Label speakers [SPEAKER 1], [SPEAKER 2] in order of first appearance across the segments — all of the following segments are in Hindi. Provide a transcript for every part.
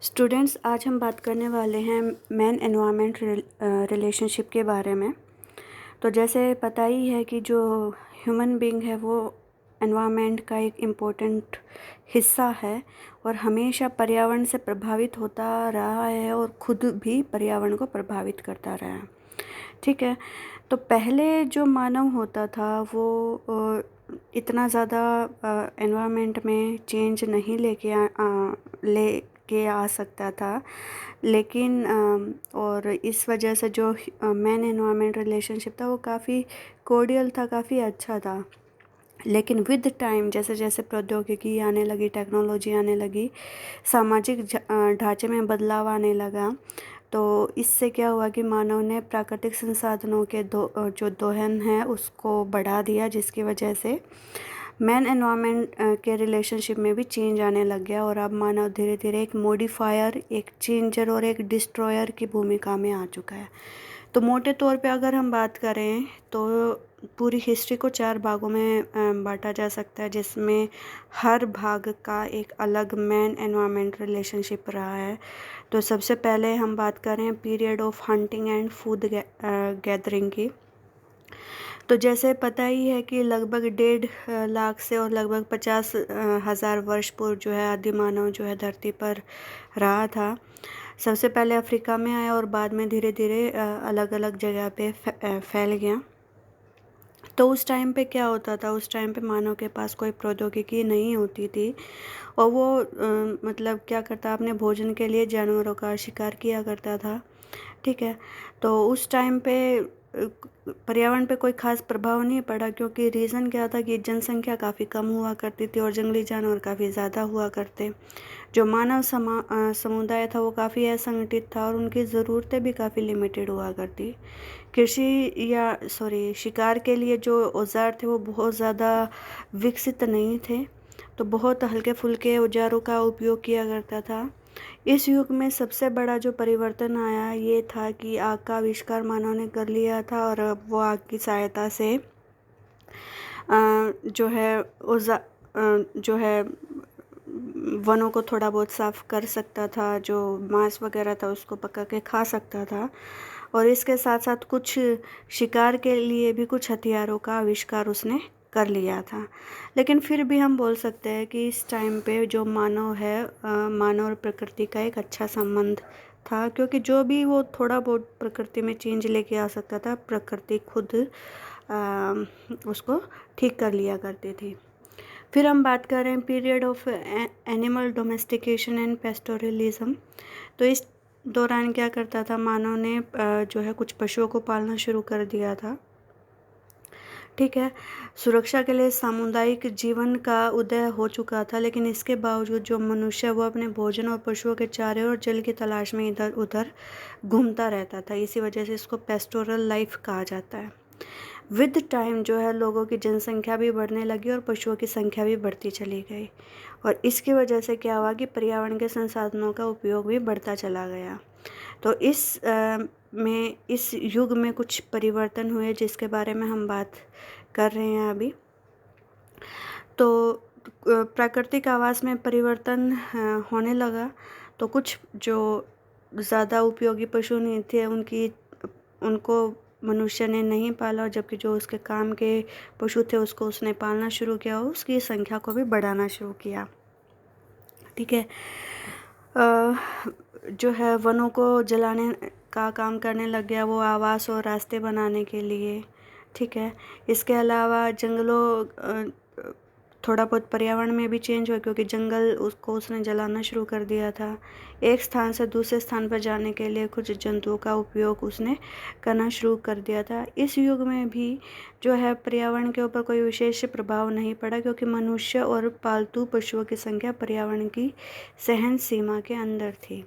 [SPEAKER 1] स्टूडेंट्स, आज हम बात करने वाले हैं मैन एनवायरनमेंट रिलेशनशिप के बारे में। तो जैसे पता ही है कि जो ह्यूमन बीइंग है वो एनवायरनमेंट का एक इम्पोर्टेंट हिस्सा है और हमेशा पर्यावरण से प्रभावित होता रहा है और ख़ुद भी पर्यावरण को प्रभावित करता रहा है। ठीक है, तो पहले जो मानव होता था वो इतना ज़्यादा एनवायरनमेंट में चेंज नहीं लेके आ सकता था, लेकिन और इस वजह से जो मैन एनवायरनमेंट रिलेशनशिप था वो काफ़ी कोर्डियल था, काफ़ी अच्छा था। लेकिन विद टाइम जैसे जैसे प्रौद्योगिकी आने लगी, टेक्नोलॉजी आने लगी, सामाजिक ढांचे में बदलाव आने लगा, तो इससे क्या हुआ कि मानव ने प्राकृतिक संसाधनों के जो दोहन है उसको बढ़ा दिया, जिसकी वजह से मैन एनवायरनमेंट के रिलेशनशिप में भी चेंज आने लग गया और अब मानव धीरे धीरे एक मॉडिफायर, एक चेंजर और एक डिस्ट्रॉयर की भूमिका में आ चुका है। तो मोटे तौर पे अगर हम बात करें तो पूरी हिस्ट्री को 4 भागों में बांटा जा सकता है, जिसमें हर भाग का एक अलग मैन एनवायरनमेंट रिलेशनशिप रहा है। तो सबसे पहले हम बात करें period of hunting and food gathering की। तो जैसे पता ही है कि लगभग 1.5 लाख से और लगभग 50,000 वर्ष पूर्व जो है आदि मानव जो है धरती पर रहा था। सबसे पहले अफ्रीका में आया और बाद में धीरे धीरे अलग अलग जगह पे फैल गया। तो उस टाइम पे क्या होता था, उस टाइम पे मानव के पास कोई प्रौद्योगिकी नहीं होती थी और वो मतलब क्या करता, अपने भोजन के लिए जानवरों का शिकार किया करता था। ठीक है, तो उस टाइम पे पर्यावरण पे कोई ख़ास प्रभाव नहीं पड़ा, क्योंकि रीज़न क्या था कि जनसंख्या काफ़ी कम हुआ करती थी और जंगली जानवर काफ़ी ज़्यादा हुआ करते। जो मानव समुदाय था वो काफ़ी असंगठित था और उनकी ज़रूरतें भी काफ़ी लिमिटेड हुआ करती। शिकार के लिए जो औज़ार थे वो बहुत ज़्यादा विकसित नहीं थे, तो बहुत हल्के फुल्के औजारों का उपयोग किया करता था। इस युग में सबसे बड़ा जो परिवर्तन आया ये था कि आग का आविष्कार मानव ने कर लिया था और अब वो आग की सहायता से जो है वनों को थोड़ा बहुत साफ कर सकता था, जो मांस वगैरह था उसको पका के खा सकता था और इसके साथ साथ कुछ शिकार के लिए भी कुछ हथियारों का आविष्कार उसने कर लिया था। लेकिन फिर भी हम बोल सकते हैं कि इस टाइम पे जो मानव है, मानव और प्रकृति का एक अच्छा संबंध था, क्योंकि जो भी वो थोड़ा बहुत प्रकृति में चेंज लेके आ सकता था, प्रकृति खुद उसको ठीक कर लिया करती थी। फिर हम बात करें period of animal domestication and pastoralism. तो इस दौरान क्या करता था, मानव ने जो है कुछ पशुओं को पालना शुरू कर दिया था। ठीक है, सुरक्षा के लिए सामुदायिक जीवन का उदय हो चुका था, लेकिन इसके बावजूद जो मनुष्य वो अपने भोजन और पशुओं के चारे और जल की तलाश में इधर उधर घूमता रहता था। इसी वजह से इसको पेस्टोरल लाइफ कहा जाता है। विद टाइम जो है लोगों की जनसंख्या भी बढ़ने लगी और पशुओं की संख्या भी बढ़ती चली गई और इसकी वजह से क्या हुआ कि पर्यावरण के संसाधनों का उपयोग भी बढ़ता चला गया। तो इस युग में कुछ परिवर्तन हुए जिसके बारे में हम बात कर रहे हैं अभी। तो प्राकृतिक आवास में परिवर्तन होने लगा, तो कुछ जो ज़्यादा उपयोगी पशु नहीं थे उनको मनुष्य ने नहीं पाला, जबकि जो उसके काम के पशु थे उसको उसने पालना शुरू किया और उसकी संख्या को भी बढ़ाना शुरू किया। ठीक है, जो है वनों को जलाने का काम करने लग गया, वो आवास और रास्ते बनाने के लिए। ठीक है, इसके अलावा जंगलों थोड़ा बहुत पर्यावरण में भी चेंज हुआ, क्योंकि जंगल उसने जलाना शुरू कर दिया था। एक स्थान से दूसरे स्थान पर जाने के लिए कुछ जंतुओं का उपयोग उसने करना शुरू कर दिया था। इस युग में भी जो है पर्यावरण के ऊपर कोई विशेष प्रभाव नहीं पड़ा, क्योंकि मनुष्य और पालतू पशुओं की संख्या पर्यावरण की सहन सीमा के अंदर थी।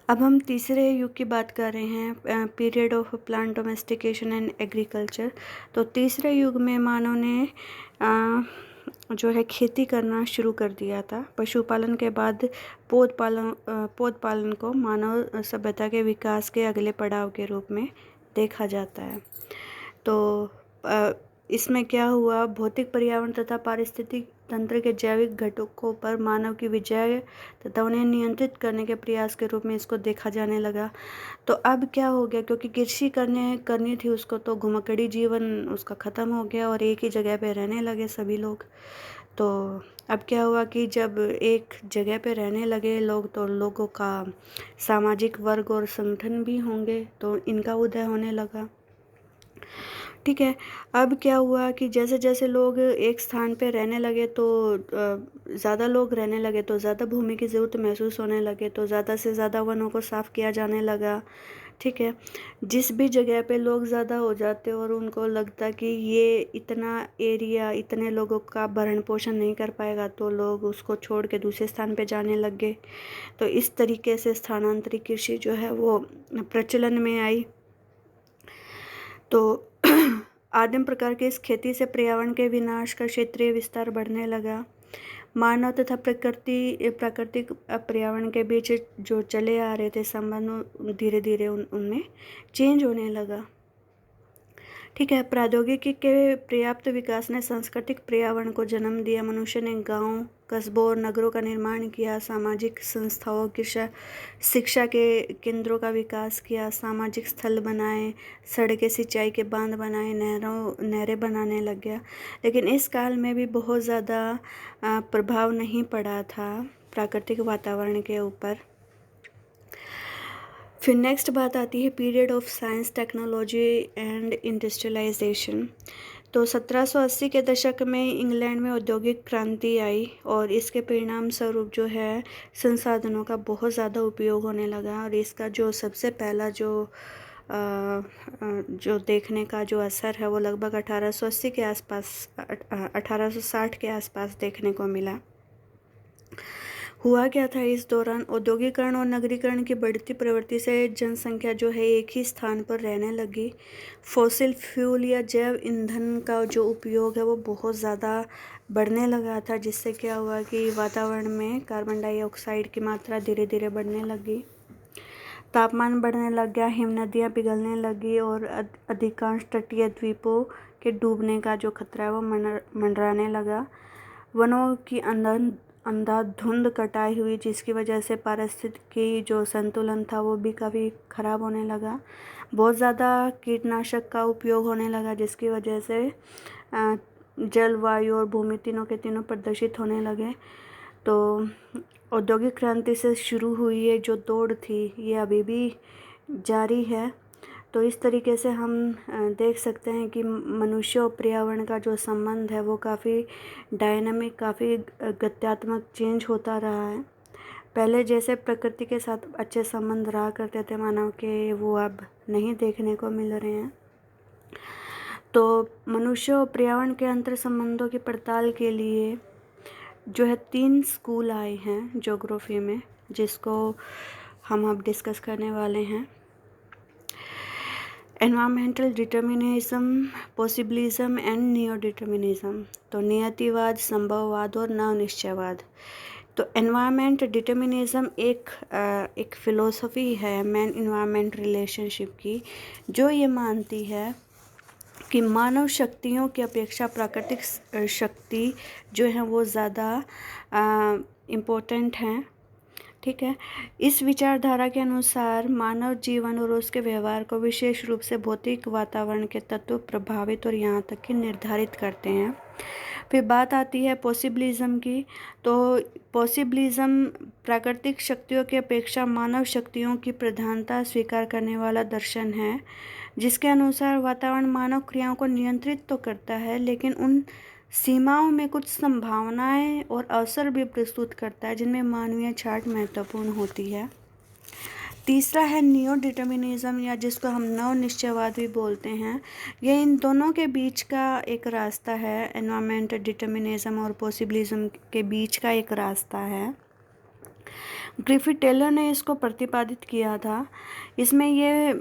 [SPEAKER 1] अब हम तीसरे युग की बात कर रहे हैं, period of plant domestication and agriculture. तो तीसरे युग में मानव ने जो है खेती करना शुरू कर दिया था। पशुपालन के बाद पौध पालन को मानव सभ्यता के विकास के अगले पड़ाव के रूप में देखा जाता है। तो इसमें क्या हुआ, भौतिक पर्यावरण तथा पारिस्थितिक तंत्र के जैविक घटकों पर मानव की विजय तथा उन्हें नियंत्रित करने के प्रयास के रूप में इसको देखा जाने लगा। तो अब क्या हो गया, क्योंकि कृषि करनी थी उसको, तो घुमक्कड़ी जीवन उसका ख़त्म हो गया और एक ही जगह पे रहने लगे सभी लोग। तो अब क्या हुआ कि जब एक जगह पे रहने लगे लोग, तो लोगों का सामाजिक वर्ग और संगठन भी होंगे, तो इनका उदय होने लगा। ठीक है। अब क्या हुआ कि जैसे जैसे लोग एक स्थान पे रहने लगे, तो ज़्यादा लोग रहने लगे, तो ज़्यादा भूमि की ज़रूरत महसूस होने लगे, तो ज़्यादा से ज़्यादा वनों को साफ़ किया जाने लगा। ठीक है। जिस भी जगह पे लोग ज़्यादा हो जाते और उनको लगता कि ये इतना एरिया इतने लोगों का भरण पोषण नहीं कर पाएगा, तो लोग उसको छोड़ के दूसरे स्थान पे जाने लग गए। तो इस तरीके से स्थानांतरित कृषि जो है वो प्रचलन में आई। तो आदिम प्रकार के इस खेती से पर्यावरण के विनाश का क्षेत्रीय विस्तार बढ़ने लगा। मानव तथा प्राकृतिक पर्यावरण के बीच जो चले आ रहे थे संबंध, धीरे धीरे उनमें चेंज होने लगा। ठीक है। प्रौद्योगिकी के पर्याप्त विकास ने सांस्कृतिक पर्यावरण को जन्म दिया। मनुष्य ने गांव, कस्बों और नगरों का निर्माण किया, सामाजिक संस्थाओं की शिक्षा के केंद्रों का विकास किया, सामाजिक स्थल बनाए, सड़कें, सिंचाई के बांध बनाए, नहरें बनाने लग गया। लेकिन इस काल में भी बहुत ज़्यादा प्रभाव नहीं पड़ा था प्राकृतिक वातावरण के ऊपर। फिर नेक्स्ट बात आती है period of science, technology and industrialisation. तो 1780 के दशक में इंग्लैंड में औद्योगिक क्रांति आई और इसके परिणाम स्वरूप जो है संसाधनों का बहुत ज़्यादा उपयोग होने लगा। और इसका जो सबसे पहला जो देखने का जो असर है वो लगभग 1880 के आसपास 1860 के आसपास देखने को मिला। हुआ क्या था इस दौरान, औद्योगिकरण और नगरीकरण की बढ़ती प्रवृत्ति से जनसंख्या जो है एक ही स्थान पर रहने लगी। फॉसिल फ्यूल या जैव ईंधन का जो उपयोग है वो बहुत ज़्यादा बढ़ने लगा था, जिससे क्या हुआ कि वातावरण में कार्बन डाइऑक्साइड की मात्रा धीरे धीरे बढ़ने लगी। तापमान बढ़ने लग गया, हिम नदियाँ पिघलने लगी और अधिकांश तटीय द्वीपों के डूबने का जो खतरा है वो मंडराने लगा। वनों की अंधाधुंध कटाई हुई, जिसकी वजह से पारिस्थितिकी जो संतुलन था वो भी काफ़ी ख़राब होने लगा। बहुत ज़्यादा कीटनाशक का उपयोग होने लगा, जिसकी वजह से जल, वायु और भूमि तीनों के तीनों प्रदूषित होने लगे। तो औद्योगिक क्रांति से शुरू हुई ये जो दौड़ थी ये अभी भी जारी है। तो इस तरीके से हम देख सकते हैं कि मनुष्य और पर्यावरण का जो संबंध है वो काफ़ी डायनामिक, काफ़ी गत्यात्मक चेंज होता रहा है। पहले जैसे प्रकृति के साथ अच्छे संबंध रहा करते थे मानव के, वो अब नहीं देखने को मिल रहे हैं। तो मनुष्य और पर्यावरण के अंतर संबंधों की पड़ताल के लिए जो है 3 स्कूल आए हैं ज्योग्राफी में, जिसको हम अब डिस्कस करने वाले हैं। Environmental determinism, possibilism and neo determinism. तो नियतिवाद, संभववाद और नवनिश्चयवाद। तो एनवायरमेंट डिटर्मिनिज्म एक फ़िलोसफी है मैन इन्वायरमेंट रिलेशनशिप की, जो ये मानती है कि मानव शक्तियों की अपेक्षा प्राकृतिक शक्ति जो है वो ज़्यादा इम्पोर्टेंट हैं। ठीक है। इस विचारधारा के अनुसार मानव जीवन और उसके व्यवहार को विशेष रूप से भौतिक वातावरण के तत्व प्रभावित और यहाँ तक कि निर्धारित करते हैं। फिर बात आती है पॉसिबिलिज्म की। तो पॉसिबिलिज्म प्राकृतिक शक्तियों की अपेक्षा मानव शक्तियों की प्रधानता स्वीकार करने वाला दर्शन है, जिसके अनुसार वातावरण मानव क्रियाओं को नियंत्रित तो करता है, लेकिन उन सीमाओं में कुछ संभावनाएं और अवसर भी प्रस्तुत करता है जिनमें मानवीय छाट महत्वपूर्ण होती है। तीसरा है नियो डिटर्मिनिज्म, या जिसको हम नव निश्चयवाद भी बोलते हैं। ये इन दोनों के बीच का एक रास्ता है। एनवायरमेंट डिटर्मिनिज्म और पॉसिबिलिज्म के बीच का एक रास्ता है। ग्रिफिथ टेलर ने इसको प्रतिपादित किया था। इसमें ये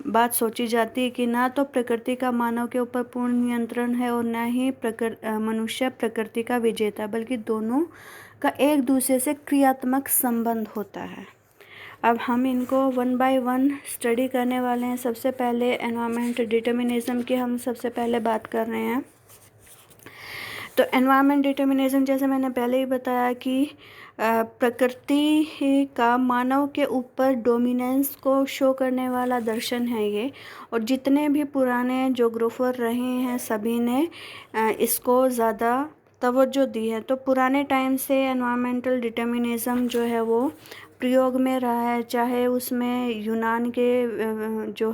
[SPEAKER 1] बात सोची जाती है कि ना तो प्रकृति का मानव के ऊपर पूर्ण नियंत्रण है और ना ही मनुष्य प्रकृति का विजेता, बल्कि दोनों का एक दूसरे से क्रियात्मक संबंध होता है। अब हम इनको वन बाय वन स्टडी करने वाले हैं। सबसे पहले एनवायरनमेंट डिटर्मिनिज्म की हम सबसे पहले बात कर रहे हैं। तो एनवायरनमेंट डिटर्मिनिज्म, जैसे मैंने पहले ही बताया कि प्रकृति का मानव के ऊपर डोमिनेंस को शो करने वाला दर्शन है ये। और जितने भी पुराने जोग्राफर रहे हैं सभी ने इसको ज़्यादा तवज्जो दी है। तो पुराने टाइम से एनवायरमेंटल डिटर्मिनिज्म जो है वो प्रयोग में रहा है, चाहे उसमें यूनान के जो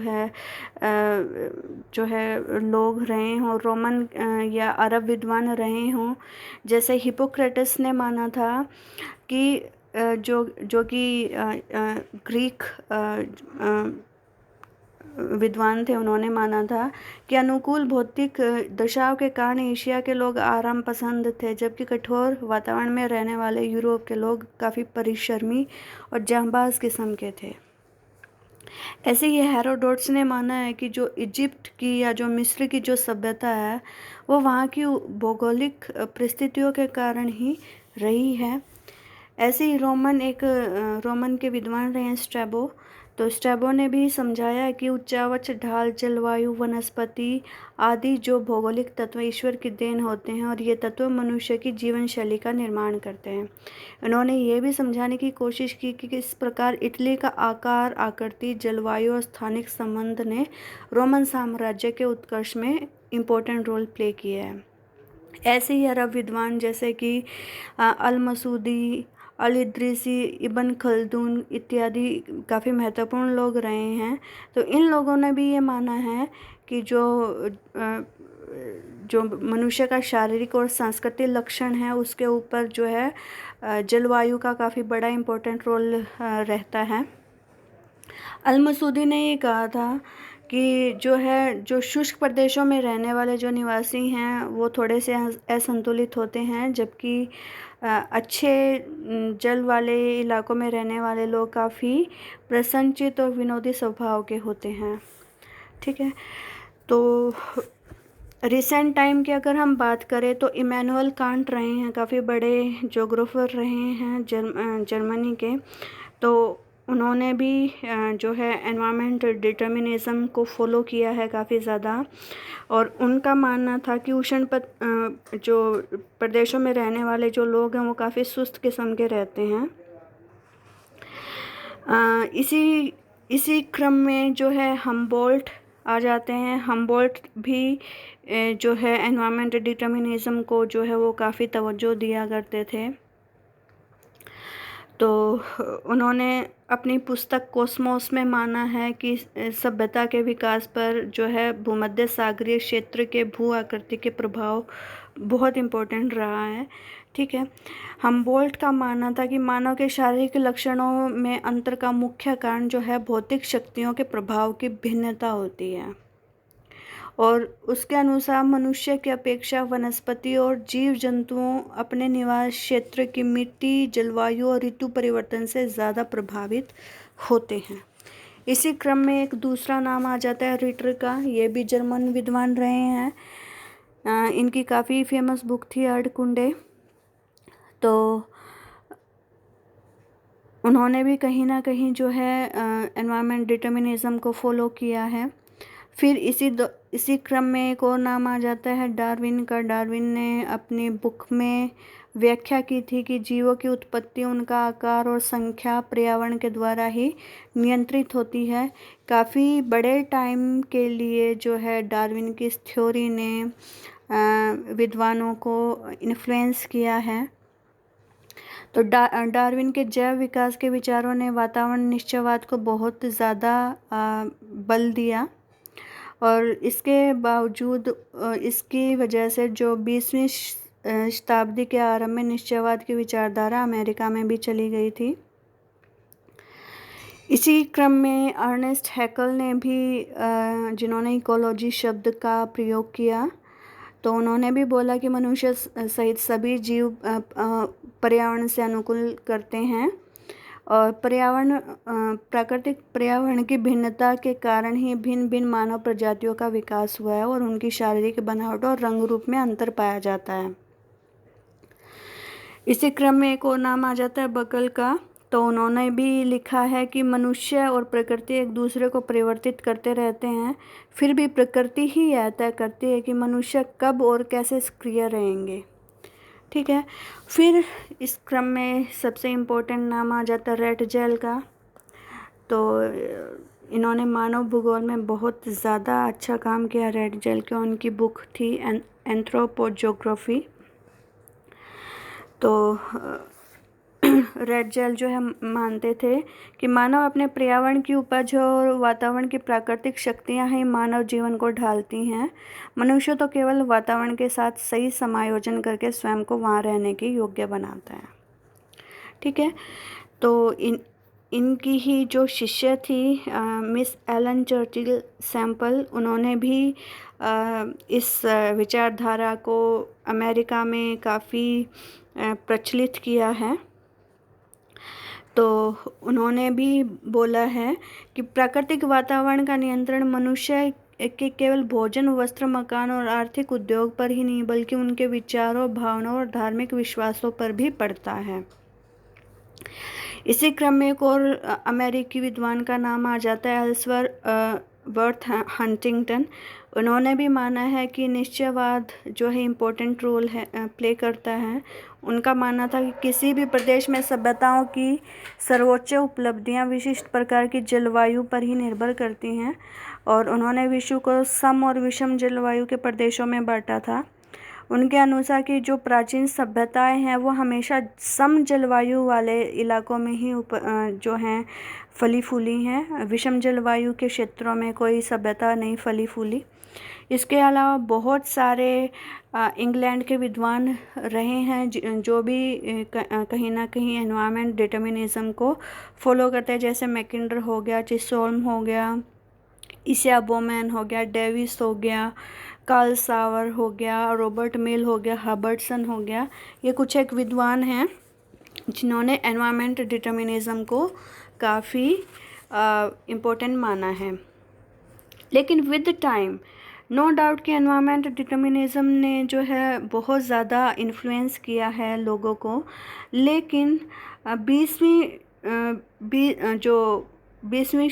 [SPEAKER 1] है लोग रहे हों, रोमन या अरब विद्वान रहे हों। जैसे हिपोक्रेटस ने माना था कि जो कि ग्रीक विद्वान थे, उन्होंने माना था कि अनुकूल भौतिक दशाओं के कारण एशिया के लोग आराम पसंद थे, जबकि कठोर वातावरण में रहने वाले यूरोप के लोग काफ़ी परिश्रमी और जांबाज किस्म के थे। ऐसे ही हेरोडोटस ने माना है कि जो इजिप्ट की या जो मिस्र की जो सभ्यता है वो वहाँ की भौगोलिक परिस्थितियों के कारण ही रही है। ऐसे ही रोमन के विद्वान रहे हैं स्ट्रैबो। तो स्ट्रैबो ने भी समझाया कि उच्चावच, ढाल, जलवायु, वनस्पति आदि जो भौगोलिक तत्व ईश्वर की देन होते हैं और ये तत्व मनुष्य की जीवन शैली का निर्माण करते हैं। उन्होंने ये भी समझाने की कोशिश की कि किस प्रकार इटली का आकार, आकृति, जलवायु और स्थानिक संबंध ने रोमन साम्राज्य के उत्कर्ष में इम्पोर्टेंट रोल प्ले किया है। ऐसे ही अरब विद्वान जैसे कि अल मसूदी, अल इद्रिसी, इब्न खल्दून इत्यादि काफ़ी महत्वपूर्ण लोग रहे हैं। तो इन लोगों ने भी ये माना है कि जो मनुष्य का शारीरिक और सांस्कृतिक लक्षण है उसके ऊपर जो है जलवायु का काफ़ी बड़ा इम्पोर्टेंट रोल रहता है। अल मसूदी ने ये कहा था कि जो शुष्क प्रदेशों में रहने वाले जो निवासी हैं वो थोड़े से असंतुलित होते हैं, जबकि अच्छे जल वाले इलाकों में रहने वाले लोग काफ़ी प्रसन्नचित्त और विनोदी स्वभाव के होते हैं। ठीक है। तो रिसेंट टाइम की अगर हम बात करें तो इमैनुअल कांट रहे हैं, काफ़ी बड़े जोग्राफर रहे हैं जर्मनी के। तो उन्होंने भी जो है एनवायरनमेंट डिटर्मिनिज्म को फॉलो किया है काफ़ी ज़्यादा। और उनका मानना था कि जो प्रदेशों में रहने वाले जो लोग हैं वो काफ़ी सुस्त किस्म के रहते हैं। इसी क्रम में जो है हम्बोल्ट आ जाते हैं। हम्बोल्ट भी जो है एनवायरनमेंट डिटर्मिनिज्म को जो है वो काफ़ी तवज्जो दिया करते थे। तो उन्होंने अपनी पुस्तक कोस्मोस में माना है कि सभ्यता के विकास पर जो है भूमध्य सागरीय क्षेत्र के भू आकृति के प्रभाव बहुत इम्पोर्टेंट रहा है। ठीक है। हम्बोल्ट का मानना था कि मानव के शारीरिक लक्षणों में अंतर का मुख्य कारण जो है भौतिक शक्तियों के प्रभाव की भिन्नता होती है। और उसके अनुसार मनुष्य की अपेक्षा वनस्पति और जीव जंतुओं अपने निवास क्षेत्र की मिट्टी, जलवायु और ऋतु परिवर्तन से ज़्यादा प्रभावित होते हैं। इसी क्रम में एक दूसरा नाम आ जाता है रिटर का। ये भी जर्मन विद्वान रहे हैं। इनकी काफ़ी फेमस बुक थी अर्धकुंडे। तो उन्होंने भी कहीं ना कहीं जो है एनवायरनमेंट डिटर्मिनिज्म को फॉलो किया है। फिर इसी क्रम में एक और नाम आ जाता है डार्विन का। डार्विन ने अपनी बुक में व्याख्या की थी कि जीवों की उत्पत्ति, उनका आकार और संख्या पर्यावरण के द्वारा ही नियंत्रित होती है। काफ़ी बड़े टाइम के लिए जो है डार्विन की इस थ्योरी ने विद्वानों को इन्फ्लुएंस किया है। तो डार्विन के जैव विकास के विचारों ने वातावरण निश्चयवाद को बहुत ज़्यादा बल दिया। और इसके बावजूद इसकी वजह से जो 20वीं शताब्दी के आरंभ में निश्चयवाद की विचारधारा अमेरिका में भी चली गई थी। इसी क्रम में अर्नेस्ट हैकल ने भी जिन्होंने इकोलॉजी शब्द का प्रयोग किया, तो उन्होंने भी बोला कि मनुष्य सहित सभी जीव पर्यावरण से अनुकूल करते हैं और प्राकृतिक पर्यावरण की भिन्नता के कारण ही भिन्न भिन्न मानव प्रजातियों का विकास हुआ है और उनकी शारीरिक बनावट और रंग रूप में अंतर पाया जाता है। इसी क्रम में एक और नाम आ जाता है बकल का। तो तो उन्होंने भी लिखा है कि मनुष्य और प्रकृति एक दूसरे को परिवर्तित करते रहते हैं, फिर भी प्रकृति ही यह तय करती है कि मनुष्य कब और कैसे सक्रिय रहेंगे। ठीक है। फिर इस क्रम में सबसे इम्पोर्टेंट नाम आ जाता है रेटजेल का। तो इन्होंने मानव भूगोल में बहुत ज़्यादा अच्छा काम किया रेटजेल के। उनकी बुक थी एंथ्रोपोजोग्राफी। तो रेटजेल जो है मानते थे कि मानव अपने पर्यावरण की उपज और वातावरण की प्राकृतिक शक्तियां ही मानव जीवन को ढालती हैं। मनुष्य तो केवल वातावरण के साथ सही समायोजन करके स्वयं को वहाँ रहने के योग्य बनाता है। ठीक है। तो इनकी ही जो शिष्य थी मिस एलन चर्चिल सैम्पल, उन्होंने भी इस विचारधारा को अमेरिका में काफ़ी प्रचलित किया है। तो उन्होंने भी बोला है कि प्राकृतिक वातावरण का नियंत्रण मनुष्य के केवल भोजन, वस्त्र, मकान और आर्थिक उद्योग पर ही नहीं बल्कि उनके विचारों, भावनाओं और धार्मिक विश्वासों पर भी पड़ता है। इसी क्रम में एक और अमेरिकी विद्वान का नाम आ जाता है एल्सवर्थ हंटिंगटन। उन्होंने भी माना है कि निश्चयवाद जो है इम्पोर्टेंट रोल है प्ले करता है। उनका मानना था कि किसी भी प्रदेश में सभ्यताओं की सर्वोच्च उपलब्धियां विशिष्ट प्रकार की जलवायु पर ही निर्भर करती हैं, और उन्होंने विश्व को सम और विषम जलवायु के प्रदेशों में बांटा था। उनके अनुसार कि जो प्राचीन सभ्यताएं हैं वो हमेशा सम जलवायु वाले इलाकों में ही जो हैं फली फूली हैं। विषम जलवायु के क्षेत्रों में कोई सभ्यता नहीं फली फूली। इसके अलावा बहुत सारे इंग्लैंड के विद्वान रहे हैं जो भी कहीं ना कहीं एनवायरनमेंट डिटर्मिनिज्म को फॉलो करते हैं, जैसे मैकिंडर हो गया, चिसोल्म हो गया, ईसा बोमैन हो गया, डेविस हो गया, कार्ल सावर हो गया, रॉबर्ट मिल हो गया, हर्बर्टसन हो गया। ये कुछ एक विद्वान हैं जिन्होंने एनवायरनमेंट डिटर्मिनिज्म को काफ़ी इम्पोर्टेंट माना है। लेकिन विद टाइम नो डाउट कि एनवायरनमेंट डिटर्मिनिज्म ने जो है बहुत ज़्यादा इन्फ्लुएंस किया है लोगों को। लेकिन 20वीं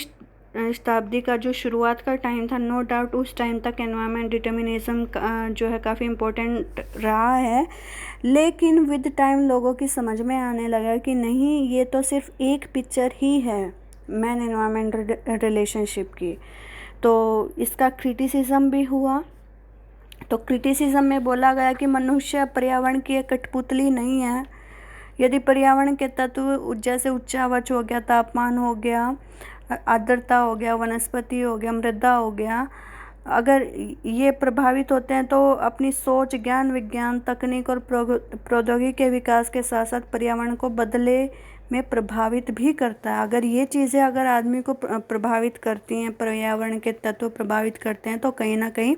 [SPEAKER 1] शताब्दी का जो शुरुआत का टाइम था, नो डाउट उस टाइम तक एनवायरनमेंट डिटर्मिनिज्म जो है काफ़ी इम्पोर्टेंट रहा है। लेकिन विद टाइम लोगों की समझ में आने लगा कि नहीं, ये तो सिर्फ एक पिक्चर ही है मैन एनवायरनमेंट रिलेशनशिप की। तो इसका क्रिटिसिज्म भी हुआ। तो क्रिटिसिज्म में बोला गया कि मनुष्य पर्यावरण की एक कठपुतली नहीं है। यदि पर्यावरण के तत्व जैसे उच्चावच हो गया, तापमान हो गया, आर्द्रता हो गया, वनस्पति हो गया, मृदा हो गया, अगर ये प्रभावित होते हैं तो अपनी सोच, ज्ञान, विज्ञान, तकनीक और प्रौद्योगिकी के विकास के साथ साथ पर्यावरण को बदले में प्रभावित भी करता है। अगर ये चीज़ें अगर आदमी को प्रभावित करती हैं, पर्यावरण के तत्व प्रभावित करते हैं, तो कहीं ना कहीं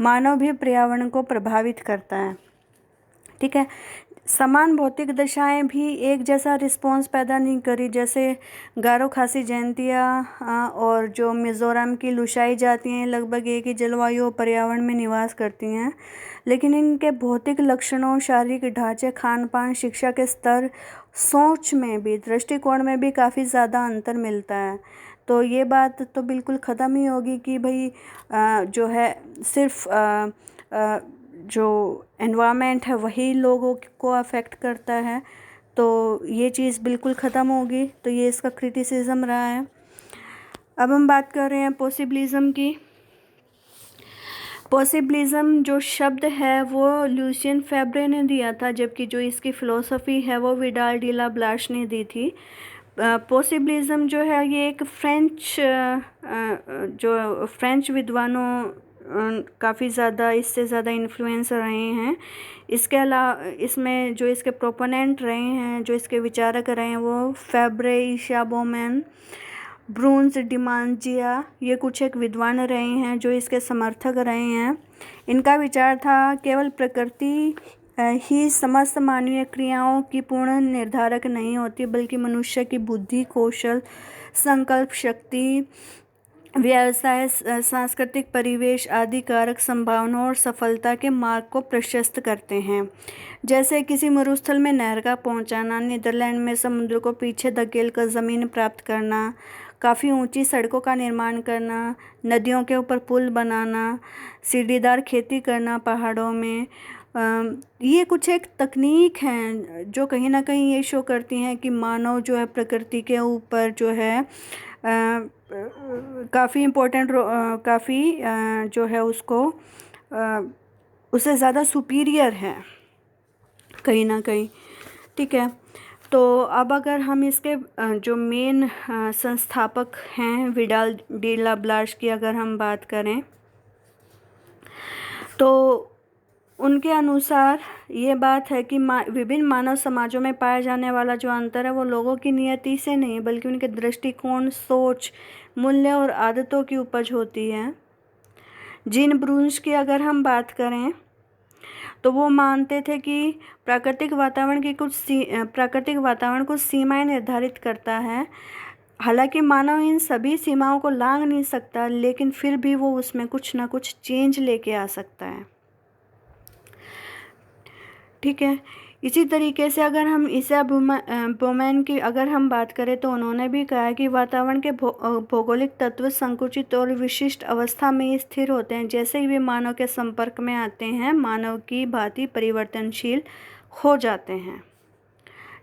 [SPEAKER 1] मानव भी पर्यावरण को प्रभावित करता है। ठीक है। समान भौतिक दशाएं भी एक जैसा रिस्पॉन्स पैदा नहीं करी। जैसे गारो खासी जयंतिया और जो मिज़ोरम की लुशाई जाती हैं लगभग एक ही जलवायु और पर्यावरण में निवास करती हैं, लेकिन इनके भौतिक लक्षणों, शारीरिक ढांचे, खान पान, शिक्षा के स्तर, सोच में भी, दृष्टिकोण में भी काफ़ी ज़्यादा अंतर मिलता है। तो ये बात तो बिल्कुल ख़त्म ही होगी कि भाई जो है सिर्फ जो एनवायरनमेंट है वही लोगों को अफेक्ट करता है। तो ये चीज़ बिल्कुल ख़त्म होगी। तो ये इसका क्रिटिसिज्म रहा है। अब हम बात कर रहे हैं पॉसिबिलिज्म की। पॉसिबिलिज्म जो शब्द है वो लुसियन फेब्रे ने दिया था, जबकि जो इसकी फ़िलोसफ़ी है वो विडाल डी ला ब्लाश ने दी थी। पॉसिबिलिज्म जो है ये एक फ्रेंच विद्वानों काफ़ी ज़्यादा इससे ज़्यादा इन्फ्लुएंस रहे हैं। इसके अलावा इसमें जो इसके प्रोपोनेंट रहे हैं, जो इसके विचारक रहे हैं, वो फेब्रे, ईसा बोमैन, ब्रून्स डिमांजिया, ये कुछ एक विद्वान रहे हैं जो इसके समर्थक रहे हैं। इनका विचार था केवल प्रकृति ही समस्त मानवीय क्रियाओं की पूर्ण निर्धारक नहीं होती, बल्कि मनुष्य की बुद्धि, कौशल, संकल्प शक्ति व्यवसाय, सांस्कृतिक परिवेश आदि कारक संभावना और सफलता के मार्ग को प्रशस्त करते हैं। जैसे किसी मरुस्थल में नहर का पहुंचाना, नीदरलैंड में समुद्र को पीछे धकेल कर ज़मीन प्राप्त करना, काफ़ी ऊंची सड़कों का निर्माण करना, नदियों के ऊपर पुल बनाना, सीढ़ीदार खेती करना पहाड़ों में। ये कुछ एक तकनीक हैं जो कहीं ना कहीं ये शो करती हैं कि मानव जो है प्रकृति के ऊपर जो है काफ़ी इम्पोर्टेंट, काफ़ी जो है उसको उससे ज़्यादा सुपीरियर है कहीं ना कहीं। ठीक है, तो अब अगर हम इसके जो मेन संस्थापक हैं विडाल डी ला ब्लाश की अगर हम बात करें तो उनके अनुसार ये बात है कि विभिन्न मानव समाजों में पाया जाने वाला जो अंतर है वो लोगों की नियति से नहीं बल्कि उनके दृष्टिकोण, सोच, मूल्य और आदतों की उपज होती है। जीन ब्रूंस की अगर हम बात करें तो वो मानते थे कि प्राकृतिक वातावरण कुछ सीमाएं निर्धारित करता है। हालांकि मानव इन सभी सीमाओं को लांघ नहीं सकता, लेकिन फिर भी वो उसमें कुछ ना कुछ चेंज लेके आ सकता है। ठीक है, इसी तरीके से अगर हम ईसा बोमैन की अगर हम बात करें तो उन्होंने भी कहा कि वातावरण के भौगोलिक तत्व संकुचित और विशिष्ट अवस्था में स्थिर होते हैं। जैसे ही वे मानव के संपर्क में आते हैं, मानव की भांति परिवर्तनशील हो जाते हैं।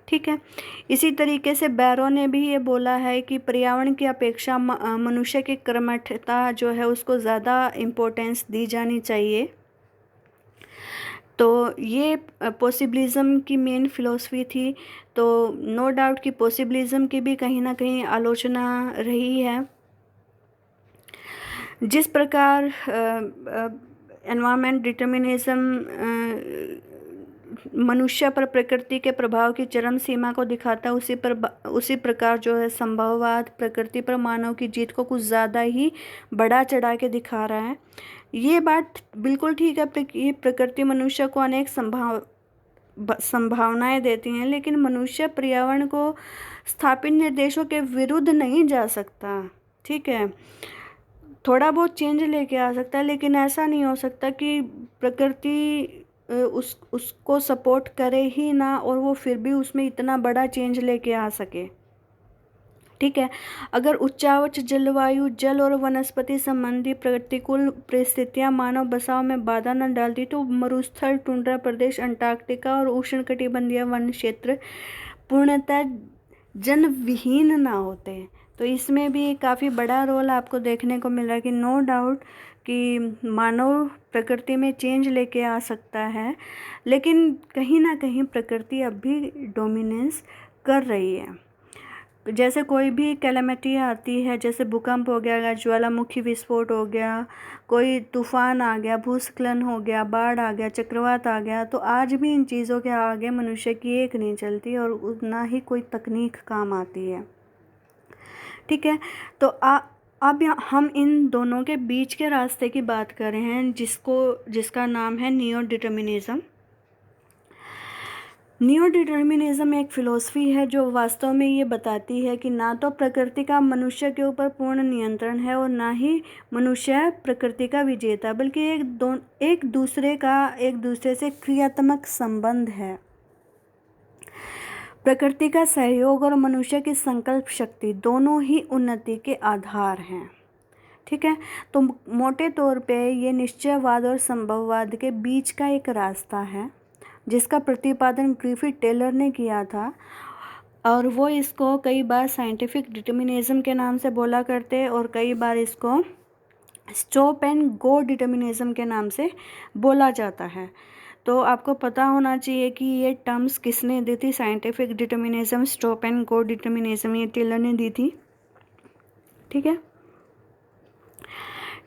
[SPEAKER 1] ठीक है, इसी तरीके से बैरो ने भी ये बोला है कि पर्यावरण की अपेक्षा मनुष्य की कर्मठता जो है उसको ज़्यादा इम्पोर्टेंस दी जानी चाहिए। तो ये पॉसिबिलिज्म की मेन फिलॉसफी थी। तो नो डाउट कि पॉसिबिलिज्म की भी कहीं ना कहीं आलोचना रही है। जिस प्रकार एनवायरमेंट डिटर्मिनिज्म मनुष्य पर प्रकृति के प्रभाव की चरम सीमा को दिखाता है, उसी प्रकार जो है संभववाद प्रकृति पर मानव की जीत को कुछ ज़्यादा ही बढ़ा चढ़ा के दिखा रहा है। ये बात बिल्कुल ठीक है कि प्रकृति मनुष्य को अनेक संभावनाएं देती हैं, लेकिन मनुष्य पर्यावरण को स्थापित निर्देशों के विरुद्ध नहीं जा सकता। ठीक है, थोड़ा बहुत चेंज लेके आ सकता है, लेकिन ऐसा नहीं हो सकता कि प्रकृति उसको सपोर्ट करे ही ना और वो फिर भी उसमें इतना बड़ा चेंज लेके आ सके। ठीक है, अगर उच्चावच जलवायु, जल और वनस्पति संबंधी प्रतिकूल परिस्थितियां मानव बसाव में बाधा न डालती तो मरुस्थल, टुंड्रा प्रदेश, अंटार्कटिका और उष्णकटिबंधीय वन क्षेत्र पूर्णतः जनविहीन ना होते। तो इसमें भी काफ़ी बड़ा रोल आपको देखने को मिल रहा है कि नो डाउट कि मानव प्रकृति में चेंज लेके आ सकता है, लेकिन कहीं ना कहीं प्रकृति अब भी डोमिनेंस कर रही है। जैसे कोई भी कैलेमिटी आती है, जैसे भूकंप हो गया, ज्वालामुखी विस्फोट हो गया, कोई तूफान आ गया, भूस्खलन हो गया, बाढ़ आ गया, चक्रवात आ गया, तो आज भी इन चीज़ों के आगे मनुष्य की एक नहीं चलती और ना ही कोई तकनीक काम आती है। ठीक है, तो अब हम इन दोनों के बीच के रास्ते की बात कर रहे हैं जिसका नाम है नियो डिटर्मिनिज्म। नियो डिटर्मिनिज्म एक फ़िलॉसफी है जो वास्तव में ये बताती है कि ना तो प्रकृति का मनुष्य के ऊपर पूर्ण नियंत्रण है और ना ही मनुष्य प्रकृति का विजेता, बल्कि एक दूसरे से क्रियात्मक संबंध है। प्रकृति का सहयोग और मनुष्य की संकल्प शक्ति दोनों ही उन्नति के आधार हैं। ठीक है, तो मोटे तौर पे ये निश्चयवाद और संभववाद के बीच का एक रास्ता है जिसका प्रतिपादन ग्रिफिथ टेलर ने किया था, और वो इसको कई बार साइंटिफिक डिटर्मिनिज्म के नाम से बोला करते और कई बार इसको स्टॉप एंड गो डिटर्मिनिज्म के नाम से बोला जाता है। तो आपको पता होना चाहिए कि ये टर्म्स किसने दी थी। Scientific determinism, stop and go determinism, ये टेलर ने दी थी। ठीक है,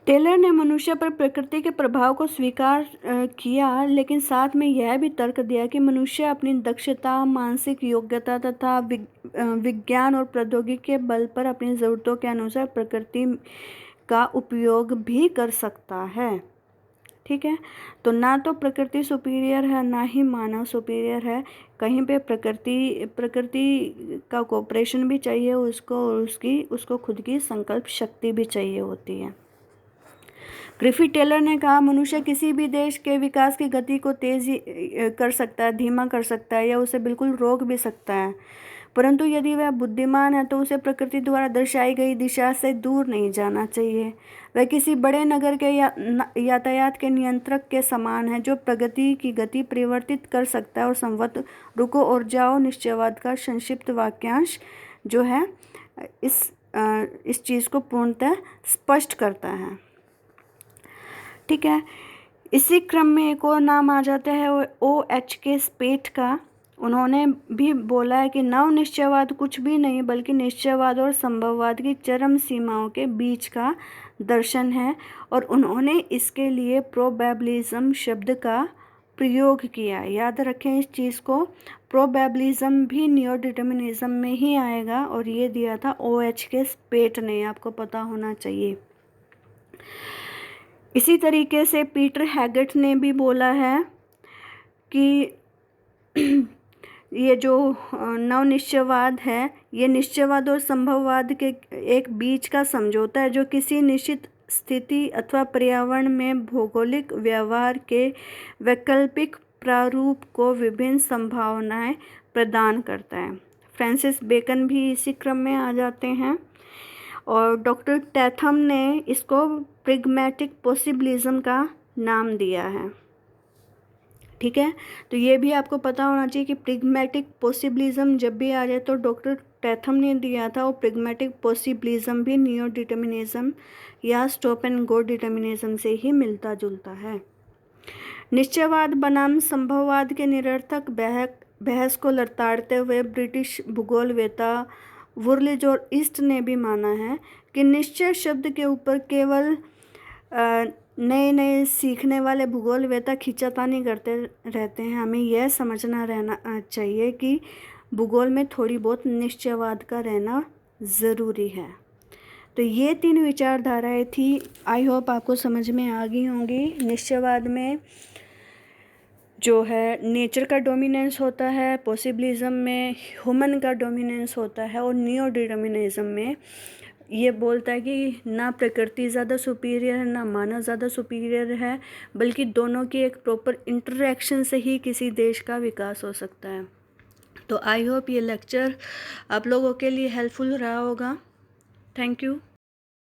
[SPEAKER 1] टेलर ने मनुष्य पर प्रकृति के प्रभाव को स्वीकार किया, लेकिन साथ में यह भी तर्क दिया कि मनुष्य अपनी दक्षता, मानसिक योग्यता तथा विज्ञान और प्रौद्योगिकी के बल पर अपनी ज़रूरतों के अनुसार प्रकृति का उपयोग भी कर सकता है। ठीक है। तो ना तो प्रकृति सुपीरियर है, ना ही मानव सुपीरियर है। कहीं पे प्रकृति का कोऑपरेशन भी चाहिए उसको, और उसको खुद की संकल्प शक्ति भी चाहिए होती है। ग्रिफिथ टेलर ने कहा, मनुष्य किसी भी देश के विकास की गति को तेज कर सकता है, धीमा कर सकता है, या उसे बिल्कुल रोक भी सकता है, परंतु यदि वह बुद्धिमान है तो उसे प्रकृति द्वारा दर्शाई गई दिशा से दूर नहीं जाना चाहिए। वह किसी बड़े नगर के यातायात के नियंत्रक के समान है, जो प्रगति की गति परिवर्तित कर सकता है और संवत रुको और जाओ निश्चयवाद का संक्षिप्त वाक्यांश जो है इस चीज़ को पूर्णतः स्पष्ट करता है। ठीक है। इसी क्रम में एक और नाम आ जाता है OH स्पेट का। उन्होंने भी बोला है कि नव निश्चयवाद कुछ भी नहीं बल्कि निश्चयवाद और संभववाद की चरम सीमाओं के बीच का दर्शन है, और उन्होंने इसके लिए प्रोबेबिलिज्म शब्द का प्रयोग किया। याद रखें इस चीज़ को, प्रोबेबिलिज्म भी नियो डिटर्मिनिज्म में ही आएगा, और ये दिया था OH स्पेट ने, आपको पता होना चाहिए। इसी तरीके से पीटर हैगेट ने भी बोला है कि ये जो नवनिश्चयवाद है, ये निश्चयवाद और संभववाद के एक बीच का समझौता है, जो किसी निश्चित स्थिति अथवा पर्यावरण में भौगोलिक व्यवहार के वैकल्पिक प्रारूप को विभिन्न संभावनाएं प्रदान करता है। फ्रांसिस बेकन भी इसी क्रम में आ जाते हैं, और डॉक्टर टैथम ने इसको प्रिग्मेटिक पॉसिबिलिज्म का नाम दिया है। ठीक है। तो ये भी आपको पता होना चाहिए कि प्रिग्मेटिक पॉसिबिलिज्म जब भी आ जाए तो डॉक्टर टैथम ने दिया था, और प्रिग्मेटिक पॉसिबिलिज्म भी नियो डिटर्मिनिज्म या स्टॉप एंड गो डिटर्मिनिज्म से ही मिलता जुलता है। निश्चयवाद बनाम संभववाद के निरर्थक बहस को लताड़ते हुए ब्रिटिश भूगोलवेता वुरलिज और ईस्ट ने भी माना है कि निश्चय शब्द के ऊपर केवल नए नए सीखने वाले भूगोलवेता खींचातानी करते रहते हैं। हमें यह समझना रहना चाहिए कि भूगोल में थोड़ी बहुत निश्चयवाद का रहना ज़रूरी है। तो ये 3 विचारधाराएं थी, आई होप आपको समझ में आ गई होंगी। निश्चयवाद में जो है नेचर का डोमिनेंस होता है, पॉसिबिलिज्म में ह्यूमन का डोमिनेंस होता है, और नियो डिटर्मिनिज्म में ये बोलता है कि ना प्रकृति ज़्यादा सुपीरियर है, ना मानव ज़्यादा सुपीरियर है, बल्कि दोनों की एक प्रॉपर इंटरेक्शन से ही किसी देश का विकास हो सकता है। तो आई होप ये लेक्चर आप लोगों के लिए हेल्पफुल रहा होगा। Thank you.